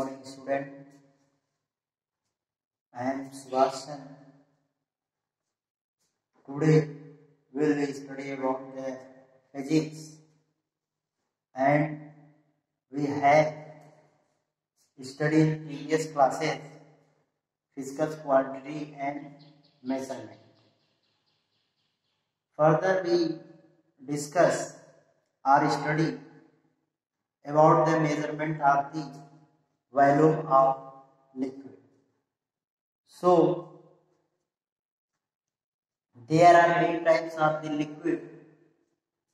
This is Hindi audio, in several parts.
morning, student. I am Subhasan. Today we will study about the physics, and we have studied in previous classes physical quantity and measurement. Further, we discuss our study about the measurement of the volume of liquid. So, there are many types of the liquid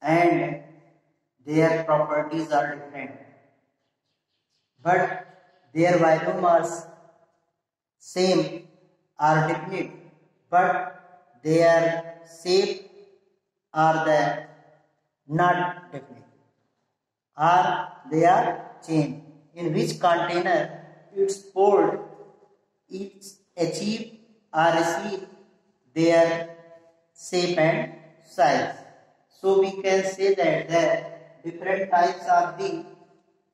and their properties are different, but their volume are same or definite, but their shape are the not definite, or they are changed. In which container it's poured, it's achieve or receive their shape and size. So we can say that the different types of the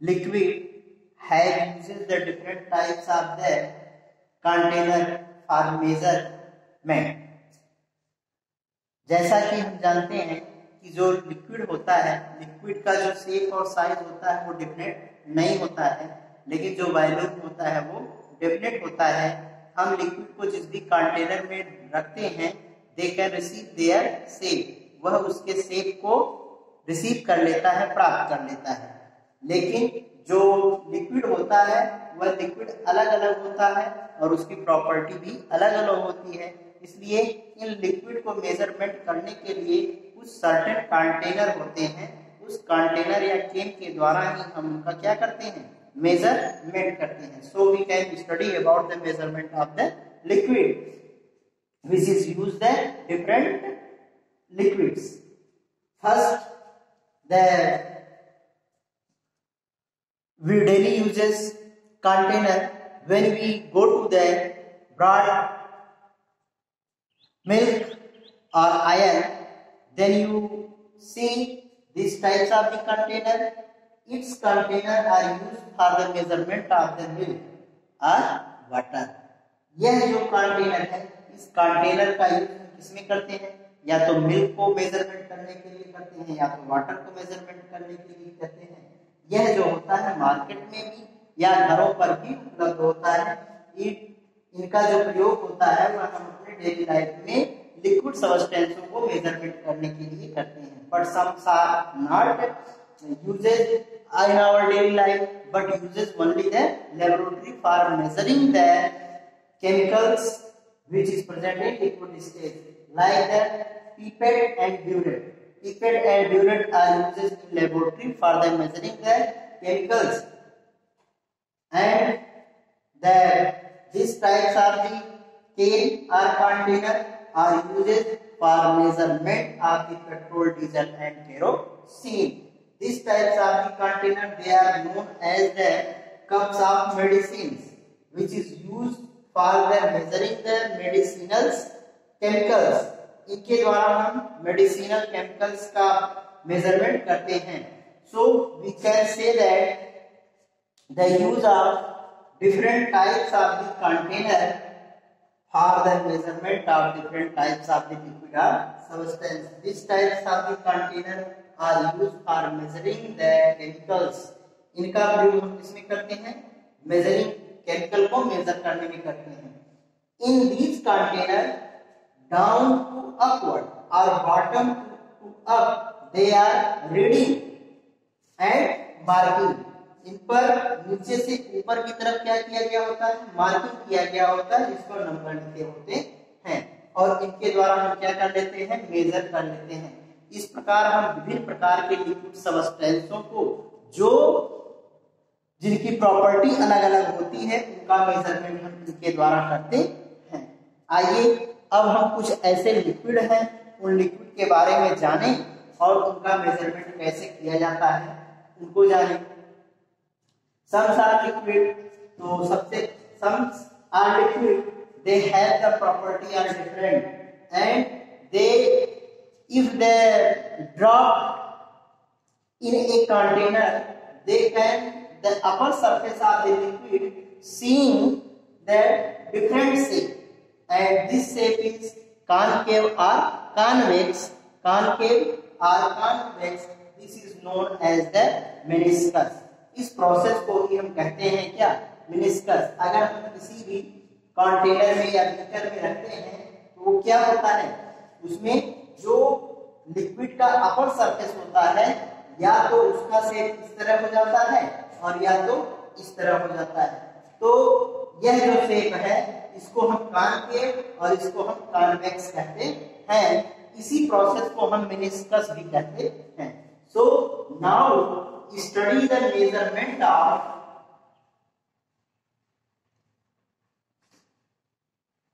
liquid have uses the different types of the container for measurement. जैसा कि हम जानते हैं कि जो लिक्विड होता है, लिक्विड का जो शेप और साइज होता है वो डेफिनेट नहीं होता है, लेकिन जो वॉल्यूम होता है वो डेफिनेट होता है. हम लिक्विड को जिस भी कंटेनर में रखते हैं, they can receive their shape, वह उसके शेप को रिसीव कर लेता है, प्राप्त कर लेता है. लेकिन जो लिक्विड होता है वह लिक्विड अलग अलग होता है और उसकी प्रॉपर्टी भी अलग अलग होती है. इसलिए इन लिक्विड को मेजरमेंट करने के लिए कुछ सर्टेन कंटेनर होते हैं. उस कंटेनर या केन के द्वारा ही हम उनका क्या करते हैं, मेजरमेंट करते हैं. So we can study about the measurement of the liquid which is used the different liquids. First, we daily uses container. When we go to the broad milk or iron, then you see these types of the container. Its container are used for the measurement of the milk or water. यह जो कंटेनर है, इस कंटेनर का यूज किसमें करते हैं, या तो मिल्क को मेजरमेंट करने के लिए करते हैं या तो वाटर को मेजरमेंट करने के लिए करते हैं. यह जो होता है मार्केट में भी या घरों पर भी उपलब्ध होता है. इनका जो प्रयोग होता है वह हम अपने डेली लाइफ में लिक्विड सब्सटेंसों को मेजरमेंट करने के लिए करते हैं. But some are not uses in our daily life, but uses only the laboratory for measuring the chemicals which is present in liquid state, like the pipette and burette. Pipette and burette are used in laboratory for the measuring the chemicals, and these types of the cane or container are used for measurement of the petrol, diesel and kerosene. These types of the container, they are known as the cups of medicines, which is used for the measuring the medicinal chemicals. इनके द्वारा हम medicinal chemicals का measurement करते हैं. So we can say that the use of different types of the container for the measurement of different types of the liquid or substance. These types of the container are used for measuring the chemicals. इनका प्रयोग हम किसमें करते हैं, measuring केमिकल को मेजर करने में करते हैं. In these container down to upward और bottom to up they are reading and marking. इन पर नीचे से ऊपर की तरफ क्या किया गया होता है, मार्किंग किया गया होता है, जिस पर नंबर लिखे होते हैं, और इनके द्वारा हम क्या कर लेते हैं, मेजर कर लेते हैं. इस प्रकार हम विभिन्न प्रकार के लिक्विड सब्सटेंसों को जो जिनकी प्रॉपर्टी अलग अलग होती है उनका मेजरमेंट हम इनके द्वारा करते हैं. आइए अब हम कुछ ऐसे लिक्विड हैं, उन लिक्विड के बारे में जानें और उनका मेजरमेंट कैसे किया जाता है उनको जानें. सम आर लिक्विड, तो सबसे some are liquid, they have the property are different and they if they drop in a container, they can the upper surface of the liquid seeing that different shape, and this shape is concave or convex. Concave or convex, this is known as the meniscus. इस प्रोसेस को ही हम कहते हैं क्या, मेनिस्कस. अगर हम किसी भी कंटेनर में या बीकर में रखते हैं तो वो क्या होता है, उसमें जो लिक्विड का अपर सरफेस होता है या तो उसका शेप इस तरह हो जाता है और या तो इस तरह हो जाता है. तो यह जो शेप है इसको हम कॉनकेव और इसको हम कॉन्वेक्स कहते हैं. इसी प्रोसेस को हम मेनिस्कस भी कहते हैं. So now study the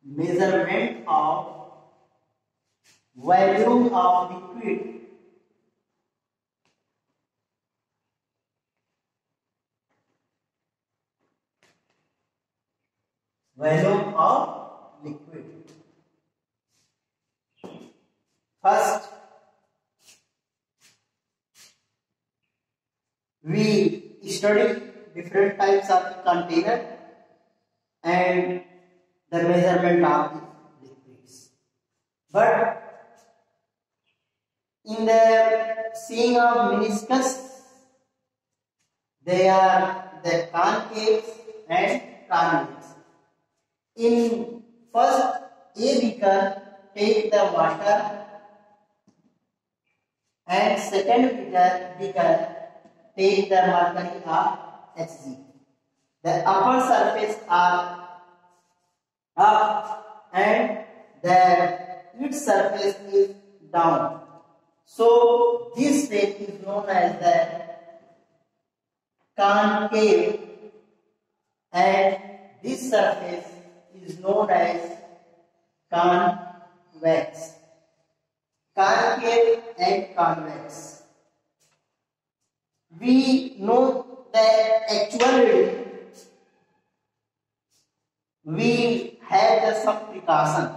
measurement of volume of liquid First, we study different types of container and the measurement of the liquids. But in the seeing of meniscus, they are the concave and convex. In first a beaker, take the water, and second beaker take the mercury or Hg. The upper surface are up and the its surface is down. So this shape is known as the concave and this surface is known as convex. Concave and convex. We know that actually we have the some precaution.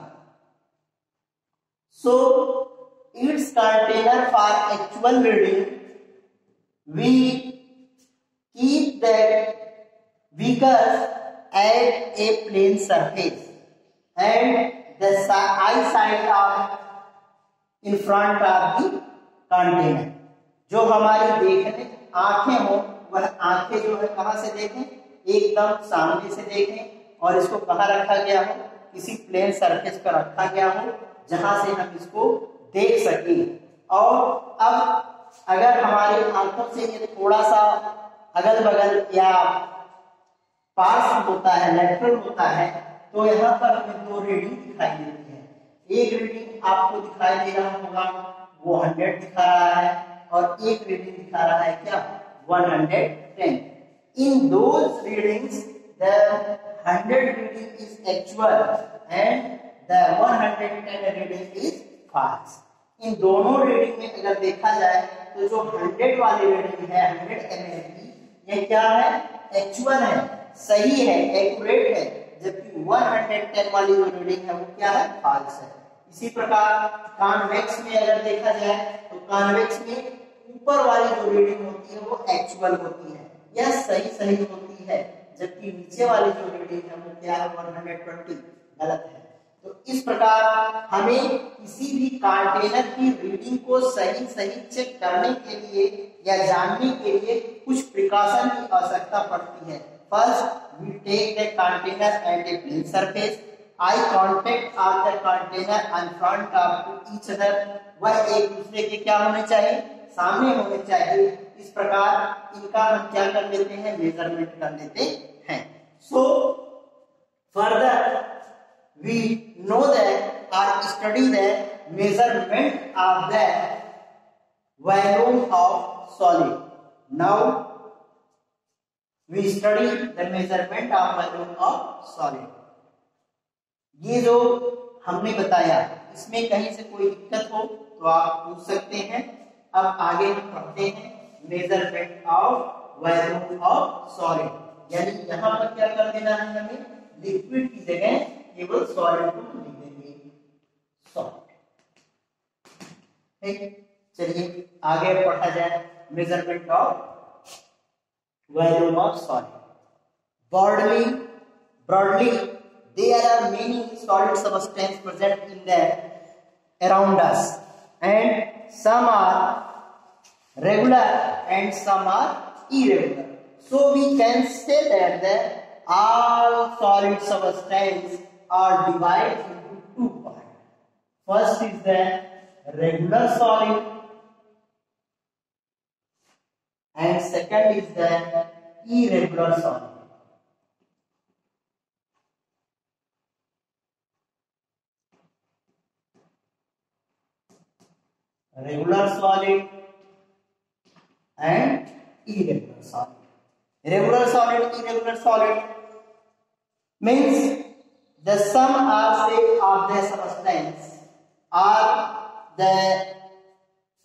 So its container for actual reading, we keep that beaker at a plane surface and the eye side of in front of the container. जो हमारी देखने आंखें हो वह आंखें जो है कहां से देखें, एकदम सामने से देखें और इसको कहां रखा गया हो, किसी प्लेन सरफेस पर रखा गया हो जहां से हम इसको देख सकें. और अब अगर हमारी आंखों से ये थोड़ा सा अगल बगल या पास होता है, लेटरल होता है, तो यहाँ पर हमें दो रीडिंग दिखाई देती है. एक रीडिंग आपको दिखाई दे रहा होगा वो 100 दिखा रहा है और एक रीडिंग दिखा रहा है क्या, 110. In those readings the 100 reading is actual and the 110 reading is false. इन दोनों रीडिंग में अगर देखा जाए तो जो 100 वाली रीडिंग है 100 ml की, ये क्या है, एक्चुअल है, सही है, एक्यूरेट है, जबकि 110 वाली जो रीडिंग है वो क्या है, फॉल्स है. इसी प्रकार कॉन्वेक्स में अगर देखा जाए तो कॉन्वेक्स में ऊपर वाली जो रीडिंग होती है वो एक्चुअल होती है, यह सही होती है, जबकि नीचे वाली जो रीडिंग है वो क्या है, 120 गलत है. तो इस प्रकार हमें किसी भी कंटेनर की रीडिंग को सही चेक करने के लिए या जानने के लिए कुछ प्रिकॉशन की आवश्यकता पड़ती है. First we take the container at a plane surface, eye contact of the container in front of each other, वह एक दूसरे के क्या होने चाहिए, सामने होने चाहिए. इस प्रकार इनका हम क्या कर लेते हैं, मेजरमेंट कर लेते हैं. So further we know that और study the measurement of the volume of solid. Now we study the measurement of volume of solid. ये जो हमने बताया इसमें कहीं से कोई दिक्कत हो तो आप पूछ सकते हैं. अब आगे हम पढ़ते हैं measurement of volume of solid, यानी यहाँ पर क्या कर देना है, हमें लिक्विड की जगह केवल सॉलिड को लिख देंगे, सॉलिड. ठीक, चलिए आगे पढ़ा जाए measurement of volume of solid. Broadly, there are many solid substances present in the around us, and some are regular and some are irregular. So we can say that all solid substances are divided into two parts. First is the regular solid, and second is the irregular solid. Regular solid and irregular solid. Regular solid, irregular solid means the sum or shape of the substance or the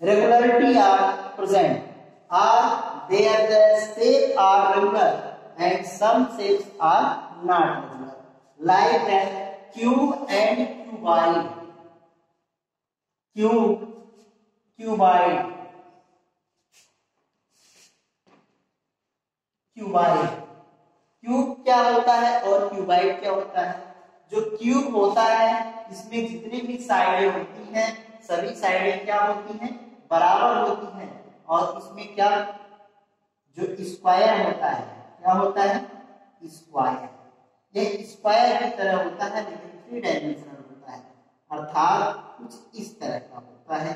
regularity are present, or there the shape are regular and some shapes are not regular, like that cube and cuboid. Cuboid. Cube क्या होता है और क्यूबाइड क्या होता है? जो क्यूब होता है इसमें जितनी भी साइडें होती हैं सभी साइडें क्या होती हैं? बराबर होती हैं, और इसमें क्या जो स्क्वायर होता है क्या होता है? स्क्वायर। यह स्क्वायर की तरह होता है लेकिन 3 डायमेंशनल होता है, अर्थात कुछ इस तरह का होता है,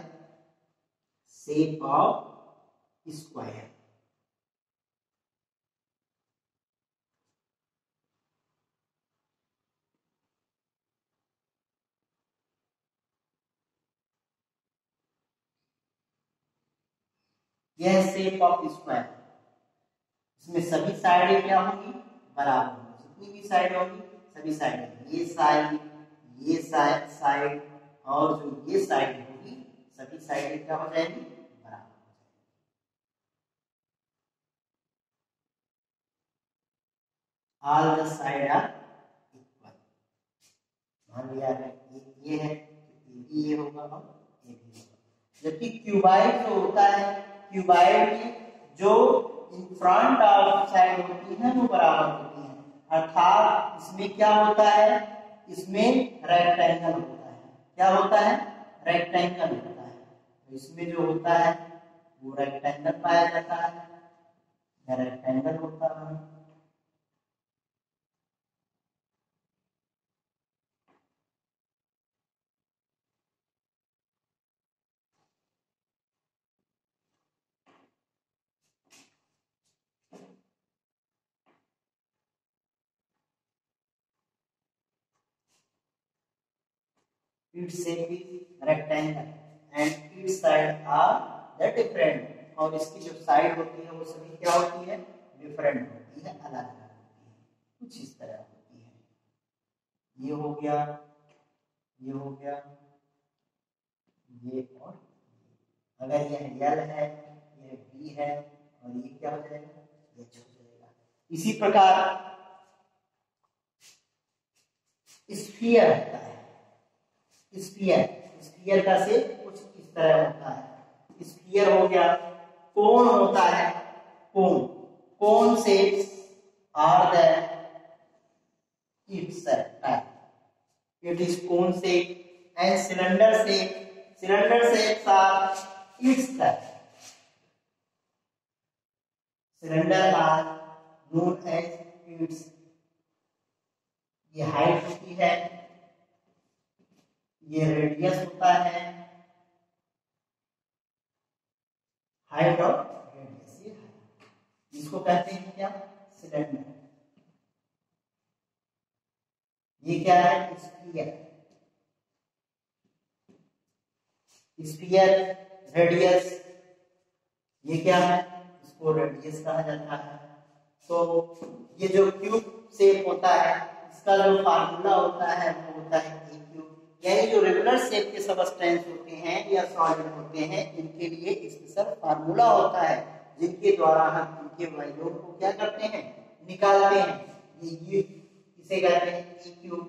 शेप ऑफ स्क्वायर। यह शेप ऑफ स्क्वायर, इसमें सभी साइडें क्या होंगी? बराबर होंगी। जितनी भी साइड होंगी सभी साइडें, ये साइड और जो ये साइड होगी सभी साइडें क्या हो जाएंगी? बराबर हो जाएंगी। All the side are equal. मान लिया ये है, ये होगा और ये भी होगा। जबकि क्यूबाइड जो होता है, क्यूबाइड में जो इन फ्रंट ऑफ साइड होती है वो बराबर होती है, अर्थात इसमें क्या होता है? इसमें रेक्टेंगल होता है। क्या होता है? रेक्टेंगल होता है। तो इसमें जो होता है वो रेक्टेंगल पाया जाता है, रेक्टेंगल होता है। Its shape is rectangle and its side are the different, और इसकी जो साइड होती है वो सभी क्या होती है? डिफरेंट होती है, अलग अलग होती है, कुछ इस तरह होती है। ये हो गया, ये हो गया, ये और अगर यह L है, यह B है और ये क्या हो जाएगा? ये H हो जाएगा। इसी प्रकार स्फीयर होता है। स्फीयर का शेप कुछ इस तरह होता है। स्फीयर हो गया। कोन होता है, cone shapes are the its type, it is cone shape, and cylinder shapes are its type. Cylinder are known as its. ये हाइट होती है, ये रेडियस होता है, हाइट और रेडियस, ये हाइट, इसको कहते हैं क्या? सिलेंडर। ये क्या है? स्फीयर, रेडियस, ये क्या है? इसको रेडियस कहा जाता है। तो ये जो क्यूब शेप होता है इसका जो फार्मूला होता है वो होता है ए क्यूब। यानी जो रेगुलर शेप के सबस्टेंस होते हैं या सॉलिड होते हैं इनके लिए स्पेशल फार्मूला होता है जिनके द्वारा हम इनके वैल्यू को क्या करते हैं? निकालते हैं। ये इसे कहते हैं ए क्यूब।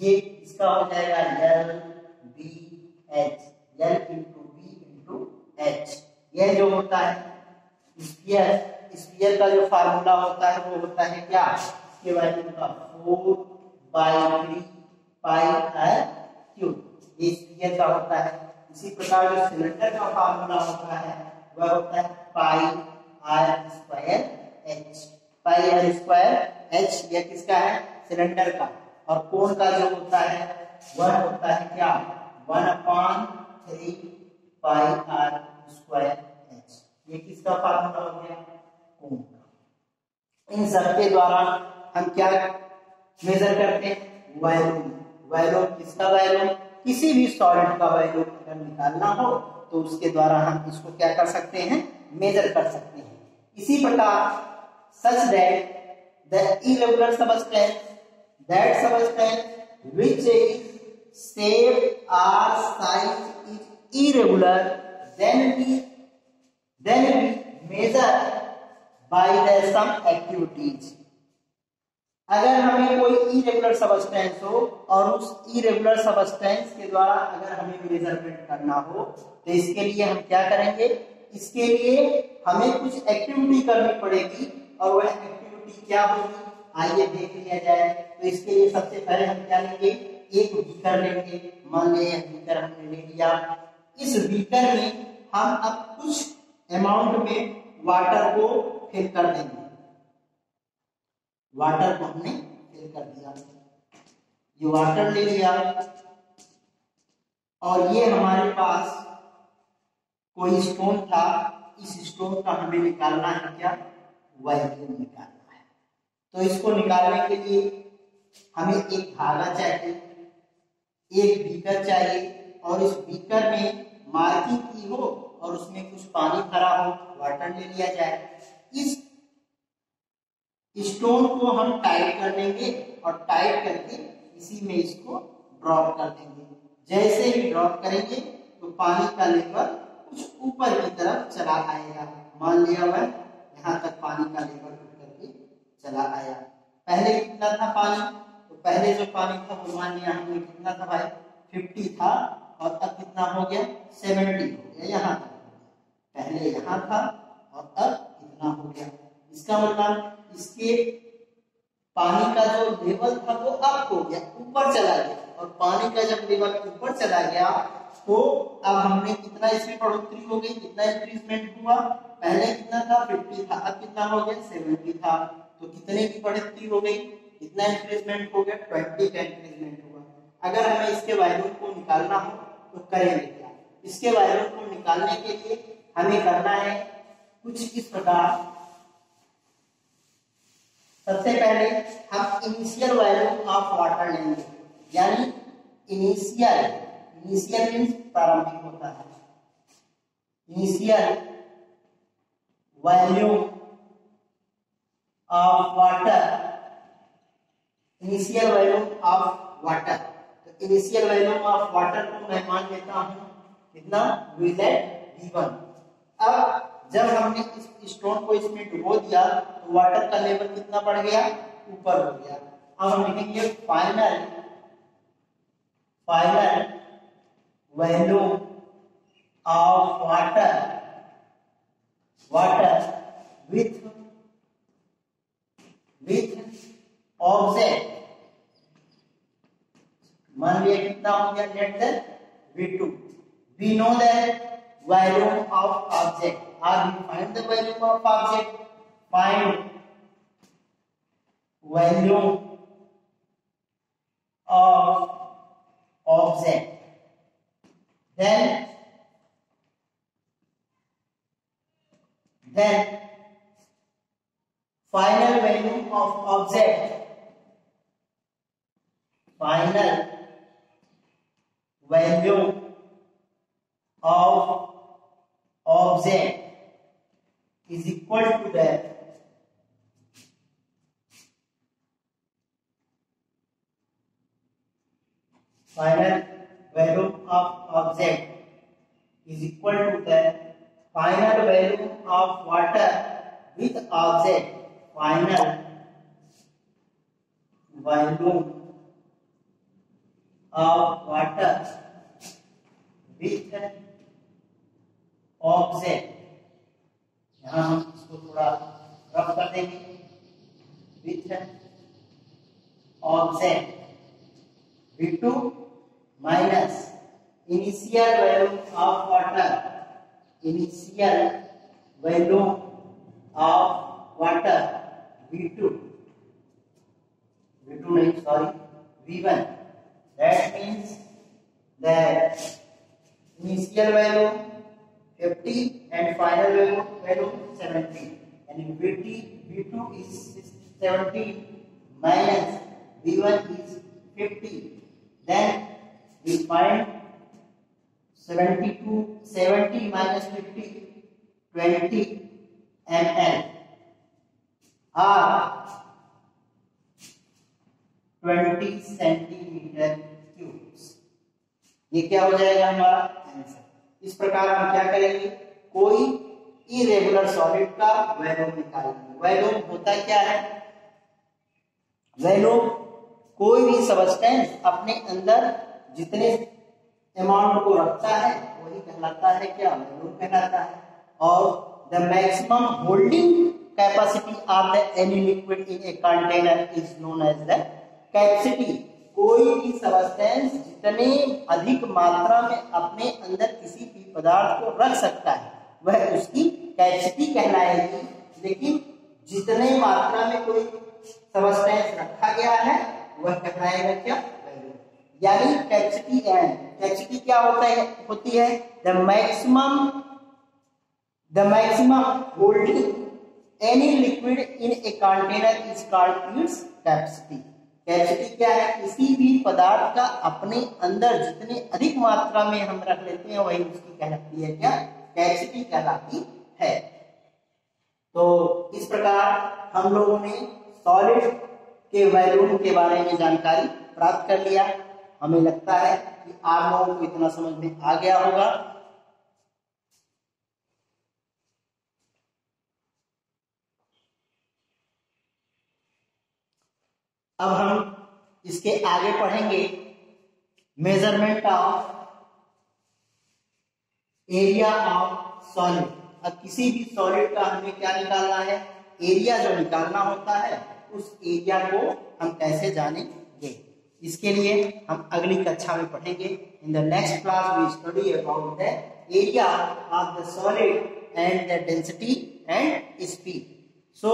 ये इसका हो जाएगा L B H, L into B into H। यह जो होता है स्फीयर स्फीयर का जो फार्मूला होता है वो होता है क्या, इसके वैल्यू का 4/3 पाई r क्यूब, ये स्फीयर का होता है। इसी प्रकार जो सिलेंडर का फार्मूला होता है वह होता है पाई r स्क्वायर h। पाई r स्क्वायर h ये किसका है, सिलेंडर का। और कोण का जो होता है वह होता है क्या, 1/3 पाई r स्क्वायर h। ये किसका फार्मूला हो गया, कोण का। इन सब के द्वारा हम क्या मेजर करते हैं, वॉल्यूम। वॉल्यूम किसका, वॉल्यूम किसी भी सॉलिड का वॉल्यूम अगर निकालना हो तो उसके द्वारा हम इसको क्या कर सकते हैं, मेजर कर सकते हैं। इसी प्रकार such that the irregular substance, that substance which is shape or size is irregular, then we measure by the some activities। अगर हमें कोई इरेगुलर सबस्टेंस हो और उस इरेगुलर सबस्टेंस के द्वारा अगर हमें मेजरमेंट करना हो तो इसके लिए हम क्या करेंगे, इसके लिए हमें कुछ एक्टिविटी करनी पड़ेगी। और वह एक्टिविटी क्या होगी, आइए देख लिया जाए। तो इसके लिए सबसे पहले हम क्या लेंगे, एक बीकर लेंगे। मान लीजिए यह बीकर हमने ले लिया। इस बीकर में हम अब कुछ अमाउंट में वाटर को फिल कर देंगे। वाटर को हमने फिल कर दिया, ये वाटर ले लिया। और ये हमारे पास कोई स्टोन था, इस स्टोन का हमें निकालना है क्या, वॉल्यूम निकालना है। तो इसको निकालने के लिए हमें एक धागा चाहिए, एक बीकर चाहिए, और इस बीकर में मार्किंग की हो और उसमें कुछ पानी भरा हो, वाटर ले लिया जाए। इस स्टोन को हम टाइट कर देंगे और टाइट करके इसी में इसको ड्रॉप कर देंगे। जैसे ही ड्रॉप करेंगे तो पानी का लेवल कुछ ऊपर की तरफ चला आएगा। मान लिया हुआ यहाँ तक पानी का लेवल उठ करके चला आया। पहले कितना था पानी, तो पहले जो पानी था वो मान लिया हमने कितना था भाई, 50 था, और अब कितना हो गया, 70 हो गया। यहाँ तक पहले यहाँ था और अब कितना हो गया। इसका मतलब इसके पानी का जो लेवल था वो अप हो गया, ऊपर चला गया। और पानी का जब लेवल ऊपर चला गया तो अब हमने कितना इसमें बढ़ोतरी हो गई, कितना इंक्रीजमेंट हुआ। पहले कितना था, 50 था, अब कितना हो गया, 70 था। तो कितने की बढ़ोतरी हो गई, कितना इंक्रीजमेंट हो गया, 20 का इंक्रीजमेंट हुआ। अगर हमें इसके वॉल्यूम को निकालना हो तो करेंगे क्या, इसके वॉल्यूम को निकालने के लिए हमें करना है कुछ इस प्रकार। सबसे पहले हम इनिशियल वॉल्यूम ऑफ वाटर लेंगे, यानी इनिशियल मींस प्रारंभिक होता है। Initial volume of water, initial volume of water. तो इनिशियल वॉल्यूम ऑफ वाटर को मैं मान लेता हूं कितना, V1। अब जब हमने इस स्टोन को इसमें डुबो दिया तो वाटर का लेवल कितना बढ़ गया, ऊपर हो गया। अब हम लिखेंगे final volume of water with object. मान लिया कितना हो गया, let that V2। We know that volume of object, or we find the volume of object. Find volume of object. Then final value of object. Final value of object is equal to the final value of object is equal to the final value of water with object. Final value of water with object. यहाँ हम इसको थोड़ा देंगे with object V2 minus initial value of water, initial value of water V2 नहीं sorry V1, that means that initial value 50 and final value 70, and V2 is 70 minus V1 is 50, then we find 70 minus 50 20 ml or 20 centimetre cubes. ये क्या हो जाएगा हमारा आंसर। इस प्रकार हम क्या करेंगे, कोई इरेगुलर सॉलिड का वैल्यूम निकालेंगे। वैल्यूम होता क्या है, वैल्यूम कोई भी सबस्टेंस अपने अंदर जितने अमाउंट को रखता है वही कहलाता है क्या, वैल्यूम कहलाता है। और the maximum holding capacity of the any liquid in a container is known as the capacity. कोई भी सबस्टेंस जितने अधिक मात्रा में अपने अंदर किसी भी पदार्थ को रख सकता है वह उसकी कैपेसिटी कहलाएगी। लेकिन जितने मात्रा में कोई सबस्टेंस रखा गया है वह कहलाएगा क्या, वैल्यूम। यानी कैपेसिटी एंड कैपेसिटी क्या होती है the maximum holding any liquid in a container is called its capacity. Capacity क्या है, किसी भी पदार्थ का अपने अंदर जितने अधिक मात्रा में हम रख लेते हैं वही उसकी कहलाती है क्या, कैपेसिटी कहलाती है। तो इस प्रकार हम लोगों ने सॉलिड के वैल्यूम के बारे में जानकारी प्राप्त कर लिया। हमें लगता है कि आप लोगों को इतना समझ में आ गया होगा। अब हम इसके आगे पढ़ेंगे measurement of area of solid. अब किसी भी सॉलिड का हमें क्या निकालना है, एरिया जो निकालना होता है उस एरिया को हम कैसे जानेंगे, इसके लिए हम अगली कक्षा में पढ़ेंगे। In the next class we study about the area of the solid and the density and speed. So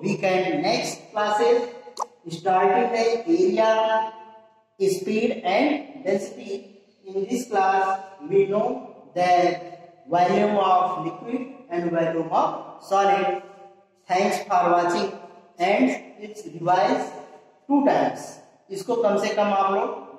we can next classes starting the area, speed and density. In this class we know the volume of liquid and volume of solid. Thanks for watching and it's revised 2 times. इसको कम से कम आप लोग